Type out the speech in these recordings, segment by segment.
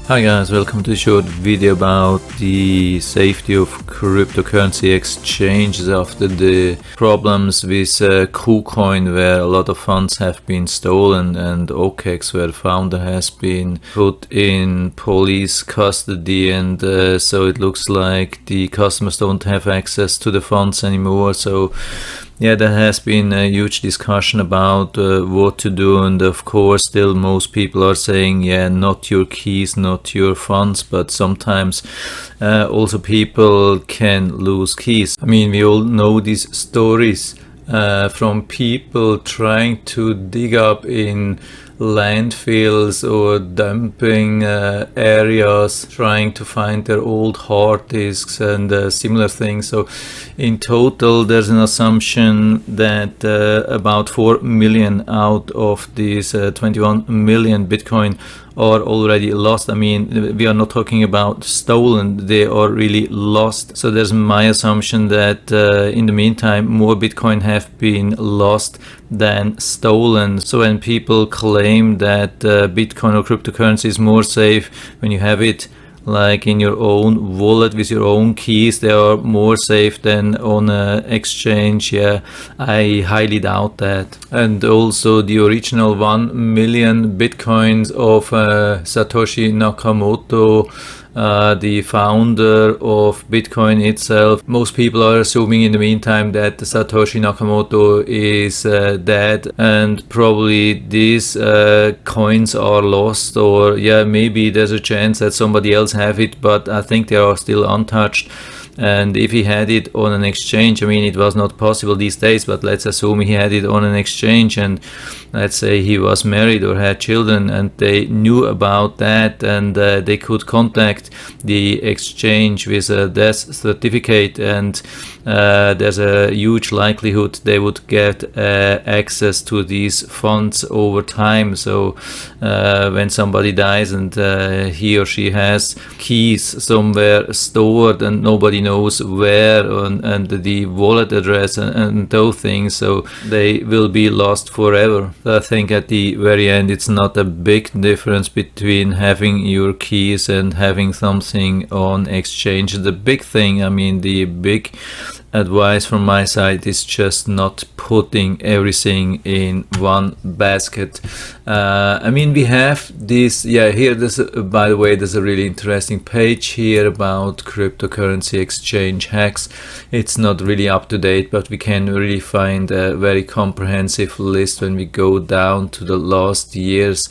Hi guys, welcome to a short video about the safety of cryptocurrency exchanges after the problems with KuCoin, where a lot of funds have been stolen, and OKEX, where the founder has been put in police custody, and so it looks like the customers don't have access to the funds anymore. So yeah, there has been a huge discussion about what to do, and of course still most people are saying, yeah, not your keys, not your funds, but sometimes also people can lose keys. I mean, we all know these stories from people trying to dig up in landfills or dumping areas, trying to find their old hard disks and similar things. So in total there's an assumption that about 4 million out of these 21 million Bitcoin are already lost. I mean, we are not talking about stolen, they are really lost. So there's my assumption that in the meantime more Bitcoin have been lost than stolen. So when people claim that Bitcoin or cryptocurrency is more safe when you have it like in your own wallet with your own keys, they are more safe than on an exchange. Yeah, I highly doubt that. And also the original 1 million Bitcoins of Satoshi Nakamoto, the founder of Bitcoin itself. Most people are assuming in the meantime that Satoshi Nakamoto is dead, and probably these coins are lost, or yeah, maybe there's a chance that somebody else have it, but I think they are still untouched. And if he had it on an exchange, I mean, it was not possible these days, but let's assume he had it on an exchange, and let's say he was married or had children and they knew about that, and they could contact the exchange with a death certificate, and there's a huge likelihood they would get access to these funds over time. So when somebody dies and he or she has keys somewhere stored and nobody knows where, and the wallet address and those things, so they will be lost forever. So I think at the very end it's not a big difference between having your keys and having something on exchange. The big thing, I mean, the big advice from my side is just not putting everything in one basket. I mean, we have this, yeah, here there's by the way, there's a really interesting page here about cryptocurrency exchange hacks. It's not really up to date, but we can really find a very comprehensive list when we go down to the last years,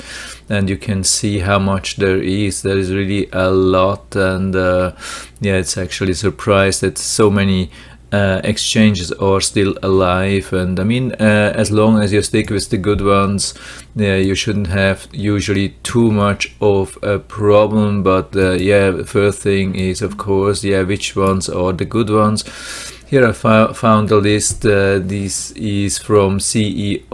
and you can see how much there is really a lot. And yeah, it's actually surprised that so many exchanges are still alive. And I mean, as long as you stick with the good ones, you shouldn't have usually too much of a problem. But yeah, the first thing is, of course, yeah, which ones are the good ones. Here I found a list. This is from cer.live,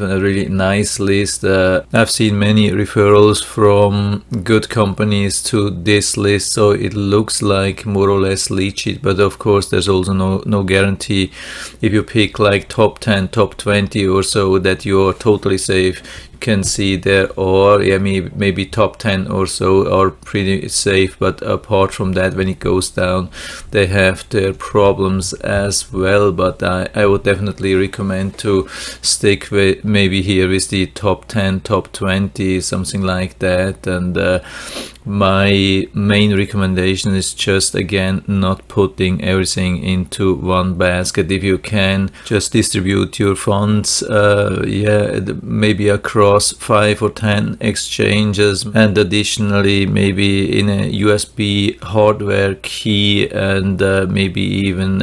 a really nice list. I've seen many referrals from good companies to this list, so it looks like more or less legit, but of course there's also no guarantee. If you pick like top 10, top 20 or so, that you're totally safe. Can see there are, yeah, maybe top 10 or so are pretty safe, but apart from that, when it goes down, they have their problems as well. But I would definitely recommend to stick with maybe here with the top 10, top 20, something like that. And my main recommendation is just, again, not putting everything into one basket. If you can, just distribute your funds, yeah, maybe across 5 or 10 exchanges, and additionally maybe in a USB hardware key, and maybe even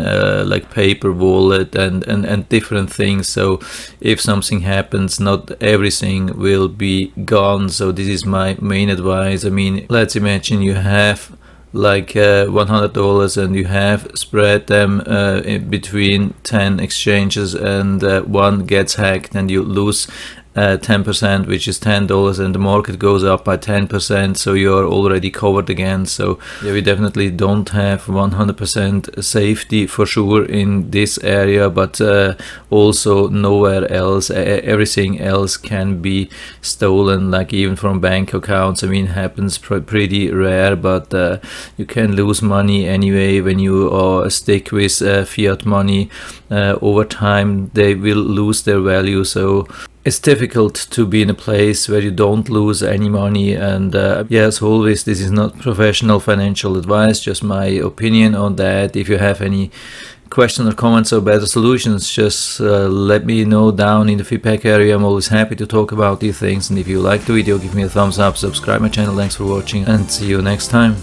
like paper wallet and different things. So if something happens, not everything will be gone. So this is my main advice. I mean, let's imagine you have like $100 and you have spread them in between 10 exchanges, and one gets hacked and you lose 10%, which is $10, and the market goes up by 10%, so you're already covered again. So yeah, we definitely don't have 100% safety for sure in this area, but also nowhere else. Everything else can be stolen, like even from bank accounts. I mean, it happens pretty rare, but you can lose money anyway when you stick with fiat money. Over time they will lose their value, so it's difficult to be in a place where you don't lose any money. And as always, this is not professional financial advice, just my opinion on that. If you have any questions or comments or better solutions, just let me know down in the feedback area. I'm always happy to talk about these things. And if you like the video, give me a thumbs up, subscribe my channel. Thanks for watching, and see you next time.